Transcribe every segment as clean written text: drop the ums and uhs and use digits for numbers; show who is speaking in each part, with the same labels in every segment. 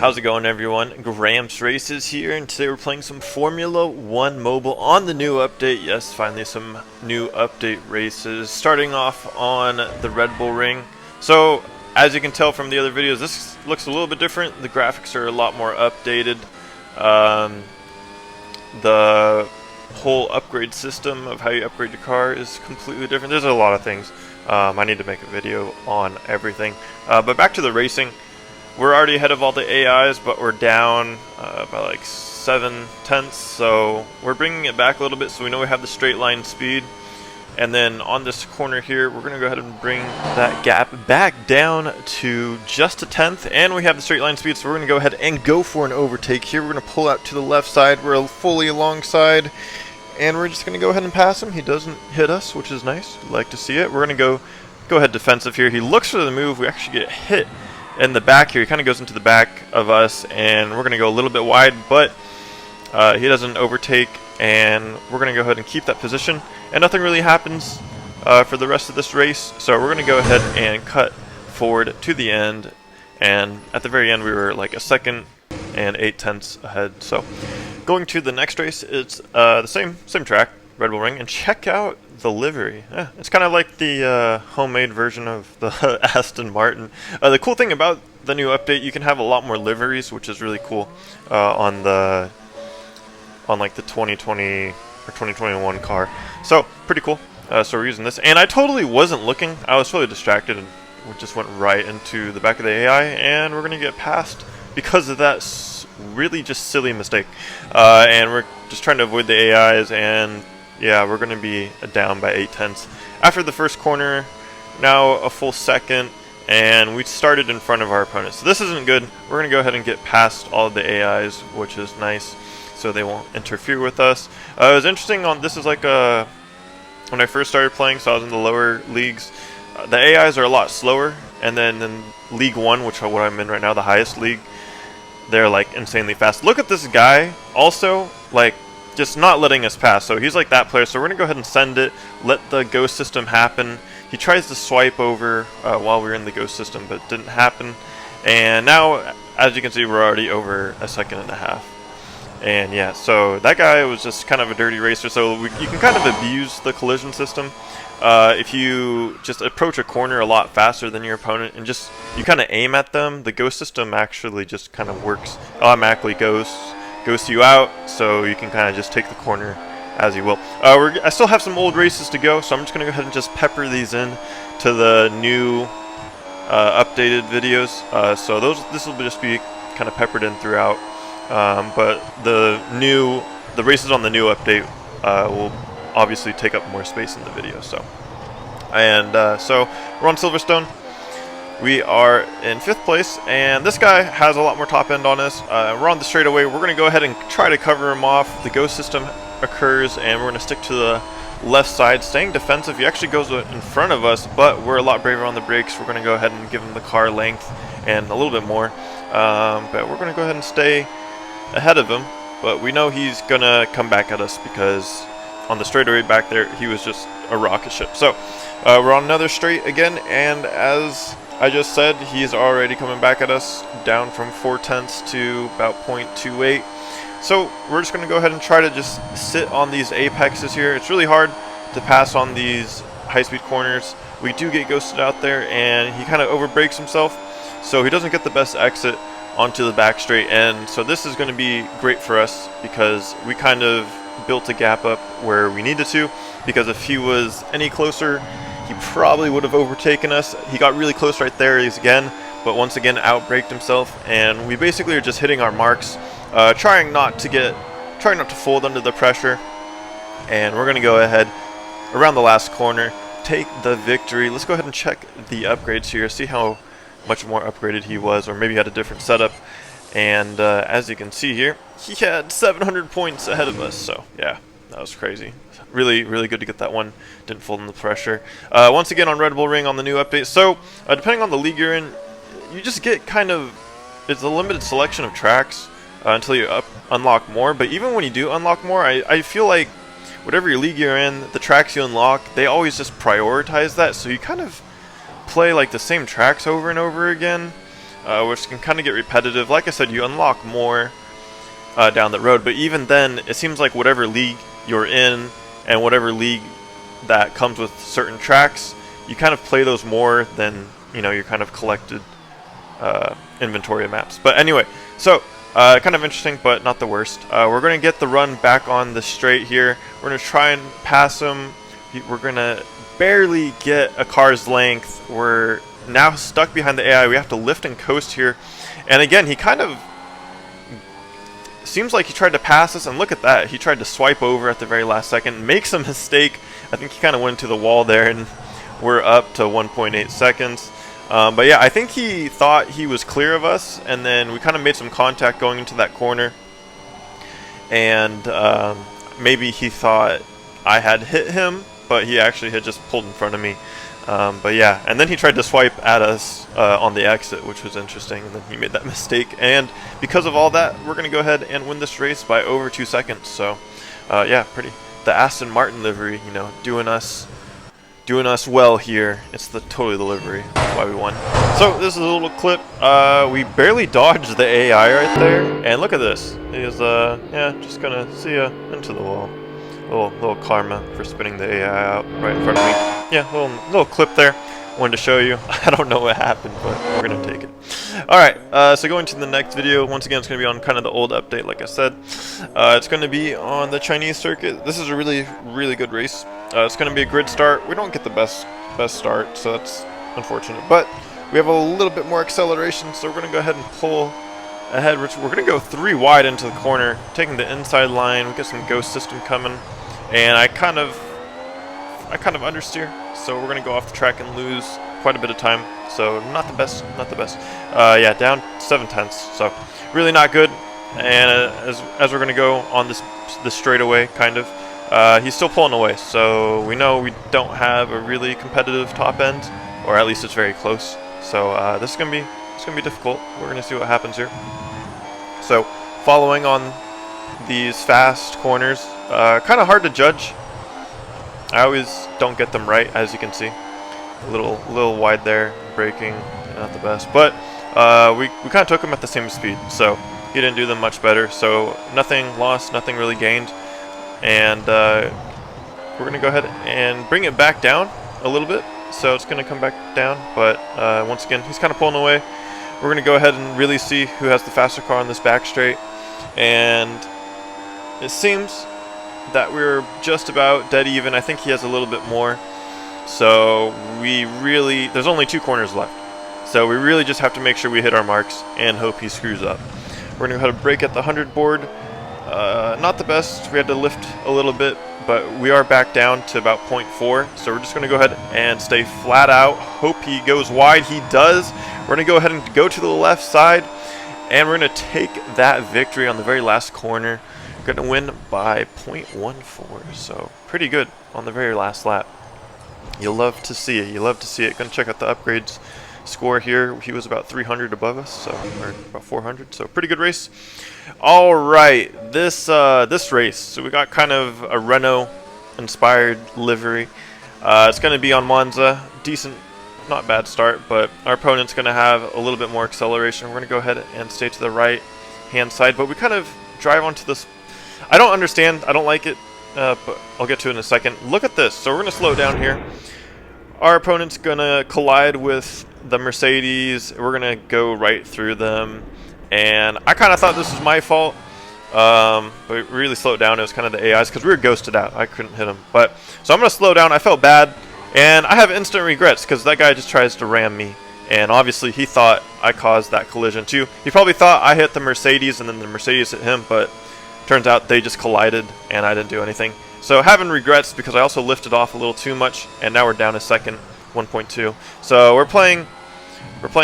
Speaker 1: How's it going, everyone? Gramps Races here, and today we're playing some Formula 1 Mobile on the new update. Yes, finally some new update races, starting off on the Red Bull Ring. So, as you can tell from the other videos, this looks a little bit different. The graphics are a lot more updated. The whole upgrade system of how you upgrade your car is completely different. There's a lot of things. I need to make a video on everything. But back to the racing. We're already ahead of all the AIs, but we're down by like 7/10, so we're bringing it back a little bit so we know we have the straight line speed. And then on this corner here, we're going to go ahead and bring that gap back down to just a tenth, and we have the straight line speed, so we're going to go ahead and go for an overtake here. We're going to pull out to the left side. We're fully alongside, and we're just going to go ahead and pass him. He doesn't hit us, which is nice. We'd like to see it. We're going to go ahead defensive here. He looks for the move. We actually get hit in the back here. He kind of goes into the back of us, and we're going to go a little bit wide, but he doesn't overtake, and we're going to go ahead and keep that position, and nothing really happens for the rest of this race. So we're going to go ahead and cut forward to the end, and at the very end we were like a second and 8/10 ahead. So going to the next race, it's the same track, Red Bull Ring, and check out the livery. It's kind of like the homemade version of the Aston Martin. The cool thing about the new update, you can have a lot more liveries, which is really cool on like the 2020 or 2021 car. So pretty cool. So we're using this, and I totally wasn't looking. I was totally distracted, and we just went right into the back of the AI, and we're gonna get passed because of that really just silly mistake. And we're just trying to avoid the AIs, and yeah, we're going to be down by 8/10 after the first corner. Now a full second, and we started in front of our opponent. So this isn't good. We're going to go ahead and get past all of the AIs, which is nice, so they won't interfere with us. It was interesting. This is like when I first started playing, so I was in the lower leagues. The AIs are a lot slower, and then in League 1, which is what I'm in right now, the highest league, they're like insanely fast. Look at this guy also, like, just not letting us pass. So he's like that player, so we're gonna go ahead and send it, let the ghost system happen. He tries to swipe over while we were in the ghost system, but it didn't happen. And now, as you can see, we're already over a second and a half. And yeah, so that guy was just kind of a dirty racer. So you can kind of abuse the collision system if you just approach a corner a lot faster than your opponent, and just you kind of aim at them. The ghost system actually just kind of works, automatically goes you out, so you can kind of just take the corner as you will. I still have some old races to go, so I'm just going to go ahead and just pepper these in to the new updated videos. So this will just be kind of peppered in throughout. But the races on the new update will obviously take up more space in the video. So we're on Silverstone. We are in 5th place, and this guy has a lot more top end on us. We're on the straightaway. We're going to go ahead and try to cover him off. The ghost system occurs, and we're going to stick to the left side, staying defensive. He actually goes in front of us, but we're a lot braver on the brakes. We're going to go ahead and give him the car length and a little bit more. But we're going to go ahead and stay ahead of him, but we know he's going to come back at us because on the straightaway back there, he was just a rocket ship. So we're on another straight again, and as I just said, he's already coming back at us, down from 4/10 to about 0.28. So we're just going to go ahead and try to just sit on these apexes here. It's really hard to pass on these high-speed corners. We do get ghosted out there, and he kind of overbrakes himself, so he doesn't get the best exit onto the back straight. And so this is going to be great for us because we kind of built a gap up where we needed to, because if he was any closer, he probably would have overtaken us. He got really close right there again, but once again outbraked himself, and we basically are just hitting our marks, trying not to fold under the pressure. And we're going to go ahead around the last corner, take the victory. Let's go ahead and check the upgrades here, see how much more upgraded he was, or maybe he had a different setup. And as you can see here, he had 700 points ahead of us, so yeah, that was crazy. Really, really good to get that one. Didn't fold in the pressure. Once again on Red Bull Ring on the new update. So depending on the league you're in, you just get it's a limited selection of tracks until you unlock more. But even when you do unlock more, I feel like whatever your league you're in, the tracks you unlock, they always just prioritize that. So you kind of play like the same tracks over and over again. which can kind of get repetitive. Like I said, you unlock more down the road, but even then, it seems like whatever league you're in and whatever league that comes with certain tracks, you kind of play those more than, you know, your kind of collected inventory of maps. But anyway, so kind of interesting, but not the worst. We're going to get the run back on the straight here. We're going to try and pass him. We're going to barely get a car's length. We're now stuck behind the AI. We have to lift and coast here. And again, he kind of seems like he tried to pass us, and look at that. He tried to swipe over at the very last second, makes a mistake. I think he kind of went to the wall there, and we're up to 1.8 seconds. But yeah, I think he thought he was clear of us, and then we kind of made some contact going into that corner. And maybe he thought I had hit him, but he actually had just pulled in front of me. But yeah, and then he tried to swipe at us on the exit, which was interesting, and then he made that mistake. And because of all that, we're going to go ahead and win this race by over 2 seconds. So yeah, pretty. The Aston Martin livery, you know, doing us well here. It's totally the livery. That's why we won. So this is a little clip. We barely dodged the AI right there, and look at this. He's yeah, just gonna see ya into the wall. Little karma for spinning the AI out right in front of me. Yeah, little clip there. Wanted to show you. I don't know what happened, but we're gonna take it. Alright, so going to the next video, once again it's gonna be on kind of the old update, like I said. It's gonna be on the Chinese circuit. This is a really good race. It's gonna be a grid start. We don't get the best start, so that's unfortunate. But we have a little bit more acceleration, so we're gonna go ahead and pull ahead. We're gonna go 3 wide into the corner, taking the inside line. We got some ghost system coming, and I kind of understeer, so we're gonna go off the track and lose quite a bit of time. So not the best. Yeah, down 7/10, so really not good. And as we're gonna go on this straightaway, kind of, he's still pulling away. So we know we don't have a really competitive top end, or at least it's very close. So this is gonna be difficult. We're gonna see what happens here. So following on these fast corners, kind of hard to judge. I always don't get them right, as you can see. A little wide there, braking, not the best. But we kind of took him at the same speed, so he didn't do them much better. So nothing lost, nothing really gained. And we're going to go ahead and bring it back down a little bit. So it's going to come back down, but once again, he's kind of pulling away. We're going to go ahead and really see who has the faster car on this back straight. And it seems that we're just about dead even. I think he has a little bit more. So there's only 2 corners left. So we really just have to make sure we hit our marks and hope he screws up. We're going to go ahead and brake at the 100 board. Not the best. We had to lift a little bit, but we are back down to about 0.4. So we're just going to go ahead and stay flat out. Hope he goes wide. He does. We're going to go ahead and go to the left side, and we're going to take that victory on the very last corner. We're going to win by 0.14. So pretty good on the very last lap. You'll love to see it. You love to see it. Going to check out the upgrades score here. He was about 300 above us, so or about 400. So pretty good race. All right, this race. So we got kind of a Renault-inspired livery. It's going to be on Monza. Decent, not bad start, but our opponent's going to have a little bit more acceleration. We're going to go ahead and stay to the right-hand side, but we kind of drive onto this. I don't understand. I don't like it. But I'll get to it in a second. Look at this. So we're going to slow down here. Our opponent's going to collide with the Mercedes. We're going to go right through them. And I kind of thought this was my fault. But we really slowed down. It was kind of the AI's because we were ghosted out. I couldn't hit him. So I'm going to slow down. I felt bad. And I have instant regrets because that guy just tries to ram me. And obviously he thought I caused that collision too. He probably thought I hit the Mercedes and then the Mercedes hit him. But turns out they just collided and I didn't do anything. So having regrets because I also lifted off a little too much, and now we're down a second, 1.2. So we're playing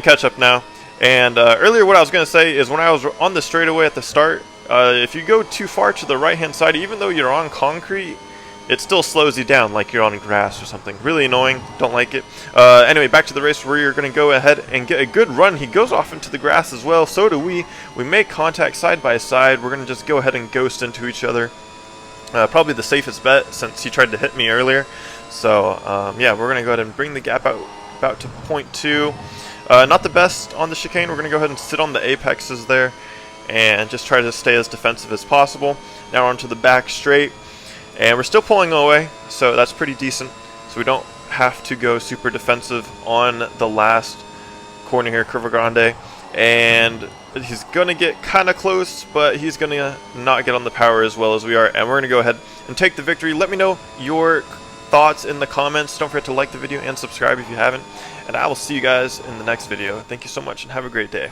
Speaker 1: catch up now. And earlier what I was going to say is when I was on the straightaway at the start, if you go too far to the right hand side, even though you're on concrete, it still slows you down like you're on grass or something. Really annoying. Don't like it. Anyway, back to the race where you're going to go ahead and get a good run. He goes off into the grass as well. So do we. We make contact side by side. We're going to just go ahead and ghost into each other. Probably the safest bet since he tried to hit me earlier. So, yeah, we're going to go ahead and bring the gap out about to 0.2. Not the best on the chicane. We're going to go ahead and sit on the apexes there and just try to stay as defensive as possible. Now onto the back straight, and we're still pulling away, so that's pretty decent. So we don't have to go super defensive on the last corner here, Curva Grande. And he's going to get kind of close, but he's going to not get on the power as well as we are. And we're going to go ahead and take the victory. Let me know your thoughts in the comments. Don't forget to like the video and subscribe if you haven't. And I will see you guys in the next video. Thank you so much and have a great day.